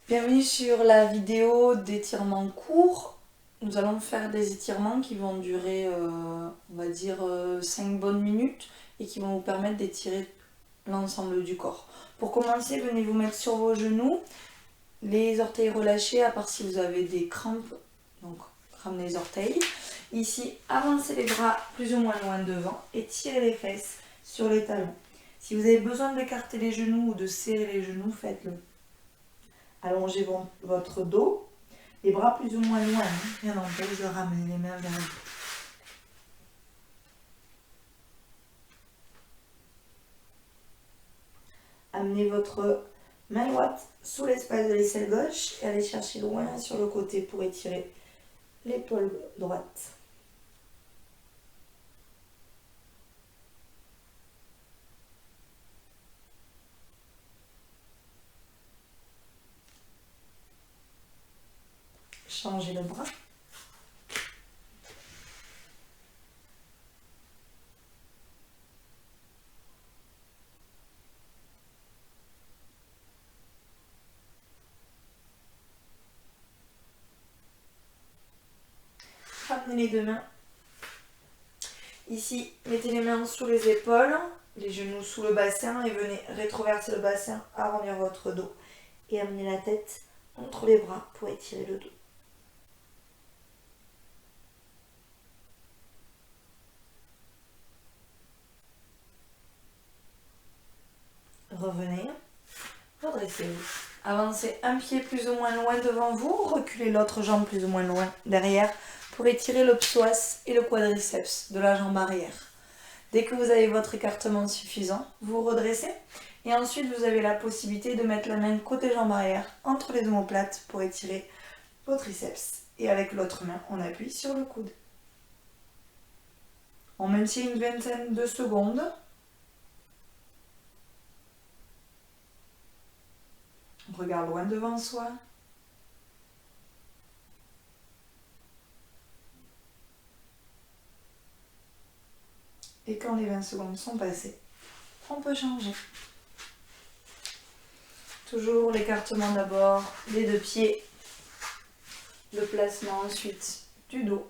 Bienvenue sur la vidéo d'étirement court. Nous allons faire des étirements qui vont durer, on va dire, 5 bonnes minutes et qui vont vous permettre d'étirer l'ensemble du corps. Pour commencer, venez vous mettre sur vos genoux, les orteils relâchés, à part si vous avez des crampes, donc ramenez les orteils. Ici, avancez les bras plus ou moins loin devant et tirez les fesses sur les talons. Si vous avez besoin d'écarter les genoux ou de serrer les genoux, faites-le. Allongez votre dos, les bras plus ou moins loin, rien n'empêche de ramener les mains vers vous. Amenez votre main droite sous l'espace de l'aisselle gauche et allez chercher loin sur le côté pour étirer l'épaule droite. Changez le bras. Ramenez les deux mains. Ici, mettez les mains sous les épaules, les genoux sous le bassin et venez rétroverser le bassin, arrondir votre dos et amener la tête entre les bras pour étirer le dos. Revenez, redressez-vous. Avancez un pied plus ou moins loin devant vous, reculez l'autre jambe plus ou moins loin derrière pour étirer le psoas et le quadriceps de la jambe arrière. Dès que vous avez votre écartement suffisant, vous redressez et ensuite vous avez la possibilité de mettre la main côté jambe arrière entre les omoplates pour étirer vos triceps. Et avec l'autre main, on appuie sur le coude. On maintient une vingtaine de secondes. On regarde loin devant soi. Et quand les 20 secondes sont passées, on peut changer. Toujours l'écartement d'abord des deux pieds, le placement ensuite du dos.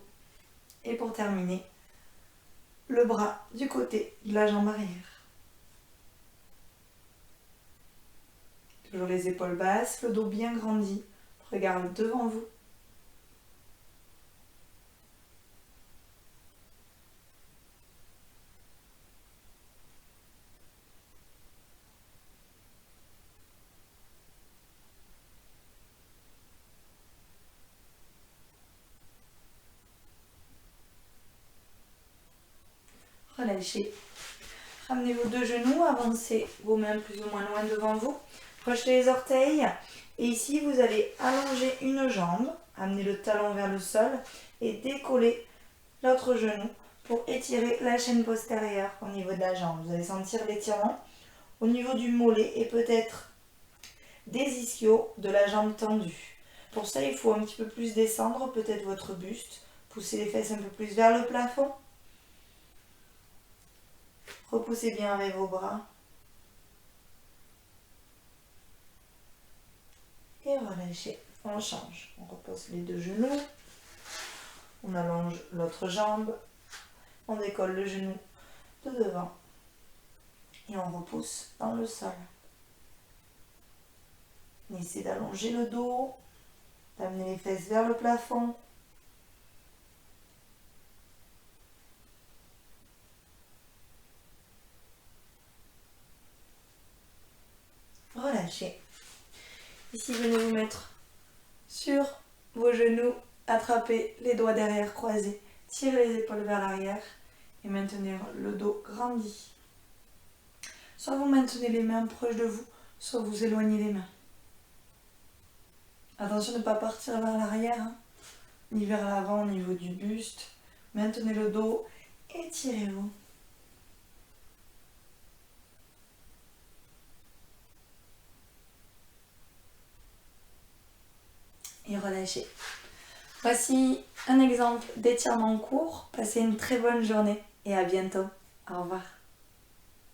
Et pour terminer, le bras du côté de la jambe arrière. Toujours les épaules basses, le dos bien grandi. Regardez devant vous. Relâchez. Ramenez vos deux genoux, avancez vos mains plus ou moins loin devant vous. Crochetez les orteils. Et ici, vous allez allonger une jambe, amener le talon vers le sol et décoller l'autre genou pour étirer la chaîne postérieure au niveau de la jambe. Vous allez sentir l'étirement au niveau du mollet et peut-être des ischios de la jambe tendue. Pour ça, il faut un petit peu plus descendre, peut-être votre buste. Poussez les fesses un peu plus vers le plafond. Repoussez bien avec vos bras. Et relâchez. On change. On repose les deux genoux. On allonge l'autre jambe. On décolle le genou de devant. Et on repousse dans le sol. On essaie d'allonger le dos. D'amener les fesses vers le plafond. Relâchez. Ici, venez vous mettre sur vos genoux, attrapez les doigts derrière croisés, tirez les épaules vers l'arrière et maintenez le dos grandi. Soit vous maintenez les mains proches de vous, soit vous éloignez les mains. Attention de ne pas partir vers l'arrière, ni vers l'avant au niveau du buste. Maintenez le dos, étirez-vous. Et relâchez. Voici un exemple d'étirement court. Passez une très bonne journée et à bientôt. Au revoir.